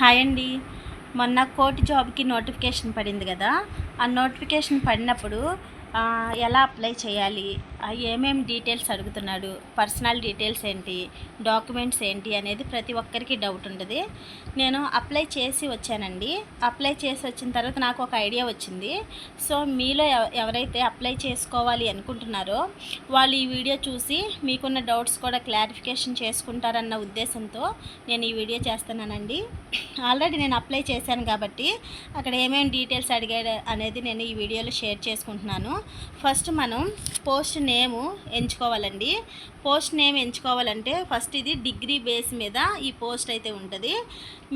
Hi అండి. మొన్న court జాబ్కి నోటిఫికేషన్ పడింది కదా. ఆ నోటిఫికేషన్ పడినప్పుడు ఎలా అప్లై చేయాలి, ఏమేమి డీటెయిల్స్ అడుగుతున్నాడు, పర్సనల్ డీటెయిల్స్ ఏంటి, డాక్యుమెంట్స్ ఏంటి అనేది ప్రతి ఒక్కరికి డౌట్ ఉంటుంది. నేను అప్లై చేసి వచ్చానండి. అప్లై చేసి వచ్చిన తర్వాత నాకు ఒక ఐడియా వచ్చింది. సో మీలో ఎవరైతే అప్లై చేసుకోవాలి అనుకుంటున్నారో వాళ్ళు ఈ వీడియో చూసి మీకున్న డౌట్స్ కూడా క్లారిఫికేషన్ చేసుకుంటారన్న ఉద్దేశంతో నేను ఈ వీడియో చేస్తున్నానండి. ఆల్రెడీ నేను అప్లై చేశాను కాబట్టి అక్కడ ఏమేమి డీటెయిల్స్ అడిగాడు అనేది నేను ఈ వీడియోలో షేర్ చేసుకుంటున్నాను. ఫస్ట్ మనం పోస్ట్ నేము ఎంచుకోవాలండి. పోస్ట్ నేమ్ ఎంచుకోవాలంటే ఫస్ట్ ఇది డిగ్రీ బేస్ మీద ఈ పోస్ట్ అయితే ఉంటుంది.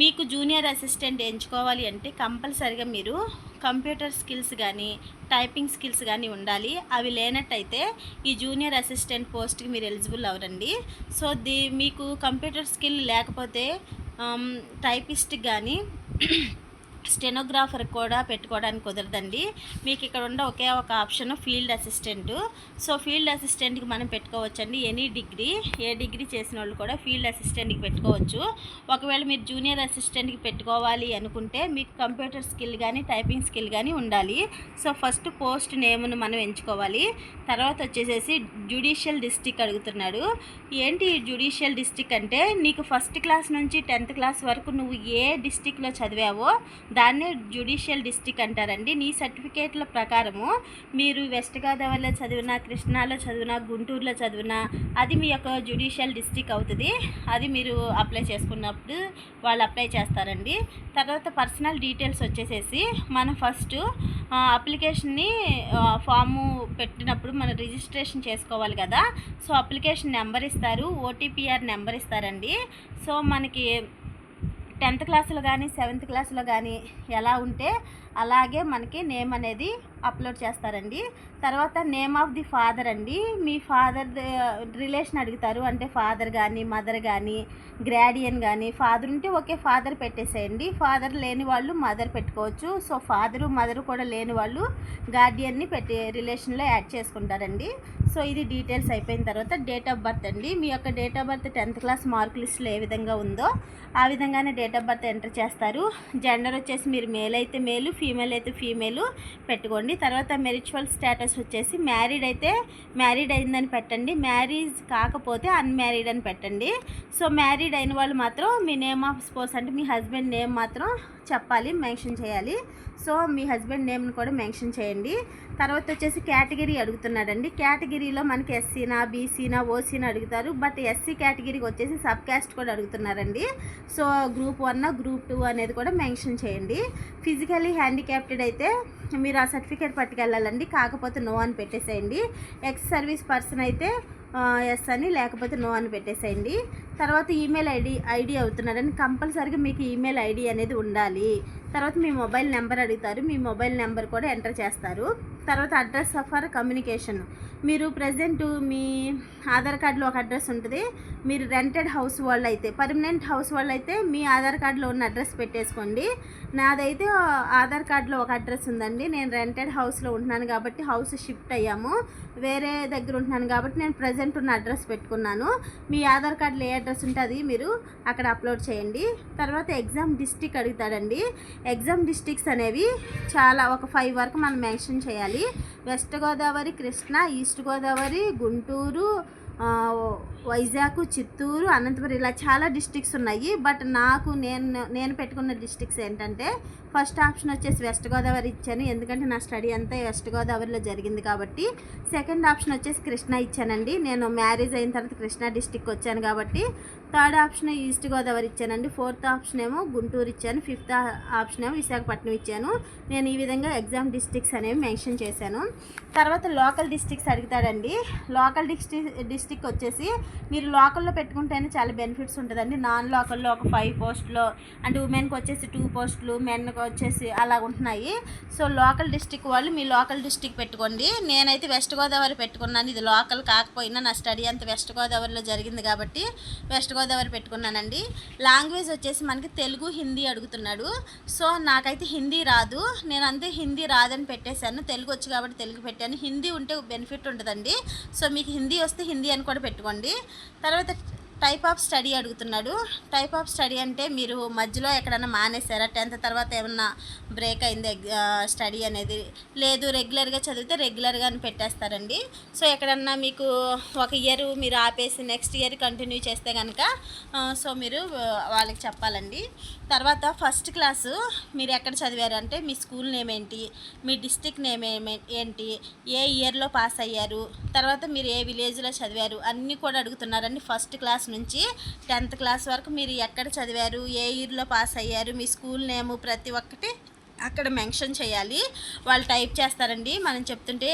మీకు జూనియర్ అసిస్టెంట్ ఎంచుకోవాలి అంటే కంపల్సరిగా మీరు కంప్యూటర్ స్కిల్స్ కానీ టైపింగ్ స్కిల్స్ కానీ ఉండాలి. అవి లేనట్టయితే ఈ జూనియర్ అసిస్టెంట్ పోస్ట్కి మీరు ఎలిజిబుల్ అవ్వరండి. సో మీకు కంప్యూటర్ స్కిల్ లేకపోతే టైపిస్ట్ కానీ స్టెనోగ్రాఫర్ కూడా పెట్టుకోవడానికి కుదరదండి. మీకు ఇక్కడ ఉన్న ఒకే ఒక option field assistant. So field అసిస్టెంట్కి మనం పెట్టుకోవచ్చండి. ఎనీ డిగ్రీ, ఏ డిగ్రీ చేసిన వాళ్ళు కూడా ఫీల్డ్ అసిస్టెంట్కి పెట్టుకోవచ్చు. ఒకవేళ మీరు జూనియర్ అసిస్టెంట్కి పెట్టుకోవాలి అనుకుంటే మీకు కంప్యూటర్ స్కిల్ కానీ టైపింగ్ స్కిల్ కానీ ఉండాలి. సో ఫస్ట్ పోస్ట్ నేమ్ను మనం ఎంచుకోవాలి. తర్వాత వచ్చేసేసి జ్యుడిషియల్ డిస్ట్రిక్ట్ అడుగుతున్నాడు. ఏంటి జ్యుడిషియల్ డిస్ట్రిక్ట్ అంటే నీకు ఫస్ట్ క్లాస్ నుంచి 10th క్లాస్ వరకు నువ్వు ఏ డిస్ట్రిక్ట్లో చదివావో దాన్నే జ్యుడిషియల్ డిస్ట్రిక్ట్ అంటారండి. నీ సర్టిఫికేట్ల ప్రకారము మీరు వెస్ట్ గోదావరిలో చదివినా, కృష్ణాలో చదివినా, గుంటూరులో చదివినా అది మీ యొక్క జ్యుడిషియల్ డిస్ట్రిక్ట్ అవుతుంది. అది మీరు అప్లై చేసుకున్నప్పుడు వాళ్ళు అప్లై చేస్తారండి. తర్వాత పర్సనల్ డీటెయిల్స్ వచ్చేసేసి మనం ఫస్ట్ అప్లికేషన్ని ఫాము పెట్టినప్పుడు మనం రిజిస్ట్రేషన్ చేసుకోవాలి కదా. సో అప్లికేషన్ నెంబర్ ఇస్తారు, ఓటీపీఆర్ నెంబర్ ఇస్తారండి. సో మనకి 10th క్లాస్లో కానీ 7th క్లాస్లో కానీ ఎలా ఉంటే అలాగే మనకి నేమ్ అనేది అప్లోడ్ చేస్తారండి. తర్వాత నేమ్ ఆఫ్ ది ఫాదర్ అండి. మీ ఫాదర్ రిలేషన్ అడుగుతారు. అంటే ఫాదర్ కానీ మదర్ కానీ గ్రాడియన్ కానీ. ఫాదర్ ఉంటే ఓకే, ఫాదర్ పెట్టేసేయండి. ఫాదర్ లేని వాళ్ళు మదర్ పెట్టుకోవచ్చు. సో ఫాదరు మదరు కూడా లేని వాళ్ళు గార్డియన్ని పెట్టి రిలేషన్లో యాడ్ చేసుకుంటారండి. సో ఇది డీటెయిల్స్ అయిపోయిన తర్వాత డేట్ ఆఫ్ బర్త్ అండి. మీ యొక్క date of birth 10th class mark లిస్ట్లో ఏ విధంగా ఉందో ఆ విధంగానే డేట్ ఆఫ్ బర్త్ ఎంటర్ చేస్తారు. జెండర్ వచ్చేసి మీరు మేల్ అయితే మేలు, ఫీమేల్ అయితే ఫీమేలు పెట్టుకోండి. తర్వాత మెరిచువల్ స్టేటస్ వచ్చేసి మ్యారీడ్ అయితే మ్యారీడ్ అయిందని పెట్టండి, మ్యారేజ్ కాకపోతే అన్మ్యారీడ్ అని పెట్టండి. సో మ్యారీడ్ అయిన వాళ్ళు మాత్రం మీ నేమ్ ఆఫ్ స్పోర్స్ అంటే మీ హస్బెండ్ నేమ్ మాత్రం చెప్పాలి, మెన్షన్ చేయాలి. సో మీ హస్బెండ్ నేమ్ని కూడా మెన్షన్ చేయండి. తర్వాత వచ్చేసి కేటగిరీ అడుగుతున్నాడండి. కేటగిరీలో మనకి ఎస్సీనా, బీసీనా, ఓసీనా అడుగుతారు. బట్ ఎస్సీ కేటగిరీకి వచ్చేసి సబ్ క్యాస్ట్ కూడా అడుగుతున్నారండి. సో గ్రూప్ 1 గ్రూప్ 2 అనేది కూడా మెన్షన్ చేయండి. ఫిజికలీ హ్యాండిక్యాప్టెడ్ అయితే మీరు ఆ సర్టిఫికేట్ పట్టుకెళ్ళాలండి. కాకపోతే నో అని పెట్టేసేయండి. ఎక్స్ సర్వీస్ పర్సన్ అయితే ఎస్ అని, లేకపోతే నో అని పెట్టేసేయండి. తర్వాత ఈమెయిల్ ఐడి అవుతున్నారని కంపల్సరీగా మీకు ఈమెయిల్ ఐడి అనేది ఉండాలి. తర్వాత మీ మొబైల్ నెంబర్ అడుగుతారు. మీ మొబైల్ నెంబర్ కూడా ఎంటర్ చేస్తారు. తర్వాత అడ్రస్ ఫర్ కమ్యూనికేషన్. మీరు ప్రజెంట్ మీ ఆధార్ కార్డులో ఒక అడ్రస్ ఉంటుంది. మీరు రెంటెడ్ హౌస్ వాళ్ళు అయితే, పర్మనెంట్ హౌస్ వాళ్ళు అయితే మీ ఆధార్ కార్డులో ఉన్న అడ్రస్ పెట్టేసుకోండి. నాదైతే ఆధార్ కార్డులో ఒక అడ్రస్ ఉందండి. నేను రెంటెడ్ హౌస్లో ఉంటున్నాను కాబట్టి హౌస్ షిఫ్ట్ అయ్యాము, వేరే దగ్గర ఉంటున్నాను కాబట్టి నేను ప్రజెంట్ ఉన్న అడ్రస్ పెట్టుకున్నాను. మీ ఆధార్ కార్డులో ఏ అడ్రస్ ఉంటే అది మీరు అక్కడ అప్లోడ్ చేయండి. తర్వాత ఎగ్జామ్ డిస్ట్రిక్ట్ అడుగుతాడండి. ఎగ్జామ్ డిస్ట్రిక్ట్స్ అనేవి చాలా ఒక 5 వరకు మనం మెన్షన్ చేయాలి. వెస్ట్ గోదావరి, కృష్ణా, ఈస్ట్ గోదావరి, గుంటూరు, వైజాగ్, చిత్తూరు, అనంతపురం ఇలా చాలా డిస్ట్రిక్ట్స్ ఉన్నాయి. బట్ నేను పెట్టుకున్న డిస్ట్రిక్ట్స్ ఏంటంటే ఫస్ట్ ఆప్షన్ వచ్చేసి వెస్ట్ గోదావరి ఇచ్చాను, ఎందుకంటే నా స్టడీ అంతా వెస్ట్ గోదావరిలో జరిగింది కాబట్టి. సెకండ్ ఆప్షన్ వచ్చేసి కృష్ణా ఇచ్చానండి. నేను మ్యారేజ్ అయిన తర్వాత కృష్ణా డిస్ట్రిక్ట్ వచ్చాను కాబట్టి. థర్డ్ ఆప్షన్ ఈస్ట్ గోదావరి ఇచ్చానండి. ఫోర్త్ ఆప్షన్ ఏమో గుంటూరు ఇచ్చాను. ఫిఫ్త్ ఆప్షన్ ఏమో విశాఖపట్నం ఇచ్చాను. నేను ఈ విధంగా ఎగ్జామ్ డిస్ట్రిక్ట్స్ అనేవి మెన్షన్ చేశాను. తర్వాత లోకల్ డిస్ట్రిక్ట్స్ అడుగుతాడండి. లోకల్ డిస్ట్రిక్ట్ వచ్చేసి మీరు లోకల్లో పెట్టుకుంటేనే చాలా బెనిఫిట్స్ ఉంటుందండి. నాన్ లోకల్లో ఒక 5 పోస్టులు, అంటే ఉమెన్కి వచ్చేసి 2 పోస్టులు, మెన్కి వచ్చేసి అలా ఉంటున్నాయి. సో లోకల్ డిస్ట్రిక్ట్ వాళ్ళు మీ లోకల్ డిస్ట్రిక్ట్ పెట్టుకోండి. నేనైతే వెస్ట్ గోదావరి పెట్టుకున్నాను. ఇది లోకల్ కాకపోయినా నా స్టడీ అంతా వెస్ట్ గోదావరిలో జరిగింది కాబట్టి వెస్ట్ గోదావరి పెట్టుకున్నానండి. లాంగ్వేజ్ వచ్చేసి మనకి తెలుగు, హిందీ అడుగుతున్నాడు. సో నాకైతే హిందీ రాదు, నేను అంతే హిందీ రాదని పెట్టేశాను. తెలుగు వచ్చు కాబట్టి తెలుగు పెట్టాను. హిందీ ఉంటే బెనిఫిట్ ఉంటుందండి. సో మీకు హిందీ వస్తే హిందీ అని కూడా పెట్టుకోండి. తర్వాత టైప్ ఆఫ్ స్టడీ అడుగుతున్నాడు. టైప్ ఆఫ్ స్టడీ అంటే మీరు మధ్యలో ఎక్కడన్నా మానేశారా, 10th తర్వాత ఏమన్నా బ్రేక్ అయింది స్టడీ అనేది, లేదు రెగ్యులర్గా చదివితే రెగ్యులర్గా అని పెట్టేస్తారండి. సో ఎక్కడన్నా మీకు ఒక ఇయర్ మీరు ఆపేసి నెక్స్ట్ ఇయర్ కంటిన్యూ చేస్తే కనుక సో మీరు వాళ్ళకి చెప్పాలండి. తర్వాత ఫస్ట్ క్లాసు మీరు ఎక్కడ చదివారు అంటే మీ స్కూల్ నేమ్ ఏంటి, మీ డిస్టిక్ నేమ్ ఏంటి, ఏ ఇయర్లో పాస్ అయ్యారు, తర్వాత మీరు ఏ విలేజ్లో చదివారు అన్నీ కూడా అడుగుతున్నారండి. ఫస్ట్ క్లాస్ నుంచి 10th క్లాస్ వరకు మీరు ఎక్కడ చదివారు, ఏ ఇయర్లో పాస్ అయ్యారు, మీ స్కూల్ నేము ప్రతి ఒక్కటి అక్కడ మెన్షన్ చేయాలి. వాళ్ళు టైప్ చేస్తారండి. మనం చెప్తుంటే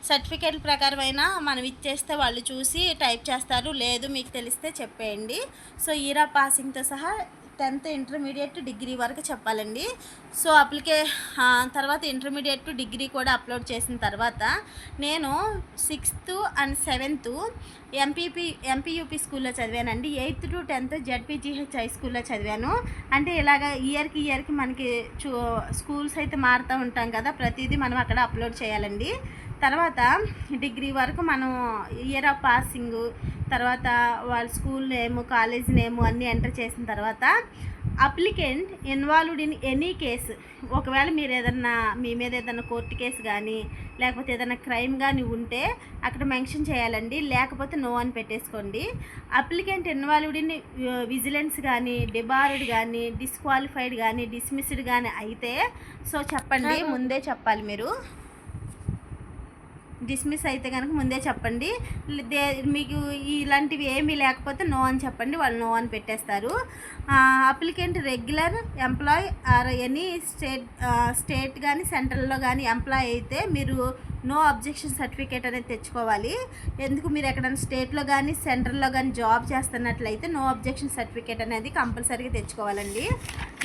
సర్టిఫికేట్ ప్రకారమైనా మనం ఇచ్చేస్తే వాళ్ళు చూసి టైప్ చేస్తారు. లేదు మీకు తెలిస్తే చెప్పేయండి. సో ఇయర్ ఆఫ్ పాసింగ్తో సహా 10th ఇంటర్మీడియట్ డిగ్రీ వరకు చెప్పాలండి. సో తర్వాత ఇంటర్మీడియట్ టు డిగ్రీ కూడా అప్లోడ్ చేసిన తర్వాత నేను 6th and 7th ఎంపీయూపీ స్కూల్లో చదివానండి. 8th to 10th జెడ్పీజీహెచ్ హై స్కూల్లో చదివాను. అంటే ఇలాగ ఇయర్కి మనకి స్కూల్స్ అయితే మారుతూ ఉంటాం కదా, ప్రతిదీ మనం అక్కడ అప్లోడ్ చేయాలండి. తర్వాత డిగ్రీ వరకు మనం ఇయర్ ఆఫ్ పాసింగు, తర్వాత వాళ్ళ స్కూల్ నేము, కాలేజ్ నేము అన్నీ ఎంటర్ చేసిన తర్వాత applicant involved in any case, ఒకవేళ మీరు మీ మీద ఏదైనా కోర్టు కేసు కానీ లేకపోతే ఏదైనా క్రైమ్ కానీ ఉంటే అక్కడ మెన్షన్ చేయాలండి. లేకపోతే నో అని పెట్టేసుకోండి. అప్లికెంట్ ఇన్వాల్వ్డ్ ఇన్ విజిలెన్స్ కానీ, డిబార్డ్ కానీ, డిస్క్వాలిఫైడ్ కానీ, డిస్మిస్డ్ కానీ అయితే సో చెప్పండి, ముందే చెప్పాలి. మీరు డిస్మిస్ అయితే కనుక ముందే చెప్పండి. మీకు ఇలాంటివి ఏమీ లేకపోతే నో అని చెప్పండి, వాళ్ళు నో అని పెట్టేస్తారు. Applicant regular employee or any state కానీ సెంట్రల్లో కానీ ఎంప్లాయ్ అయితే మీరు నో అబ్జెక్షన్ సర్టిఫికేట్ అనేది తెచ్చుకోవాలి. ఎందుకు మీరు ఎక్కడైనా స్టేట్లో కానీ సెంట్రల్లో కానీ జాబ్ చేస్తున్నట్లయితే నో అబ్జెక్షన్ సర్టిఫికేట్ అనేది కంపల్సరీగా తెచ్చుకోవాలండి.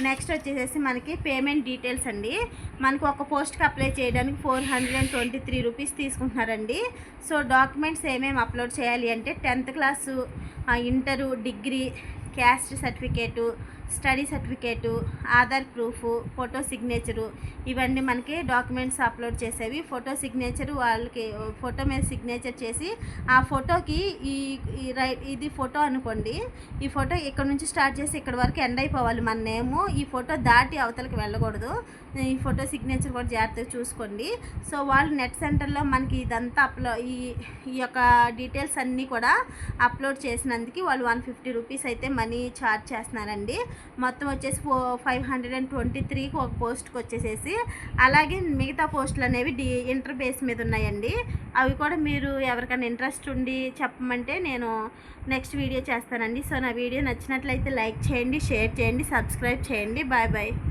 నెక్స్ట్ వచ్చేసి మనకి పేమెంట్ డీటెయిల్స్ అండి. మనకు ఒక పోస్ట్కి అప్లై చేయడానికి 423 రూపీస్ తీసుకుంటున్నారండి. సో డాక్యుమెంట్స్ ఏమేమి అప్లోడ్ చేయాలి అంటే 10th class, inter, degree, caste certificate, study certificate, Aadhaar proof, photo signature, ఇవన్నీ మనకి డాక్యుమెంట్స్ అప్లోడ్ చేసేవి. ఫోటో సిగ్నేచరు వాళ్ళకి ఫోటో మీద సిగ్నేచర్ చేసి ఆ ఫోటోకి ఇది ఫోటో అనుకోండి, ఈ ఫోటో ఇక్కడ నుంచి స్టార్ట్ చేసి ఇక్కడ వరకు ఎండ్ అయిపోవాలి మన నేము. ఈ ఫోటో దాటి అవతలకి వెళ్ళకూడదు. ఈ ఫోటో సిగ్నేచర్ కూడా జాగ్రత్తగా చూసుకోండి. సో వాళ్ళు నెట్ సెంటర్లో మనకి ఇదంతా ఈ యొక్క డీటెయిల్స్ అన్నీ కూడా అప్లోడ్ చేసినందుకు వాళ్ళు 150 రూపీస్ అయితే మనీ ఛార్జ్ చేస్తున్నారండి. మొత్తం వచ్చేసి 523కి ఒక పోస్ట్కి వచ్చేసేసి, అలాగే మిగతా పోస్టులు అనేవి ఇంటర్ బేస్ మీద ఉన్నాయండి. అవి కూడా మీరు ఎవరికైనా ఇంట్రెస్ట్ ఉండి చెప్పమంటే నేను నెక్స్ట్ వీడియో చేస్తానండి. సో నా వీడియో నచ్చినట్లయితే లైక్ చేయండి, షేర్ చేయండి, సబ్స్క్రైబ్ చేయండి. Bye bye.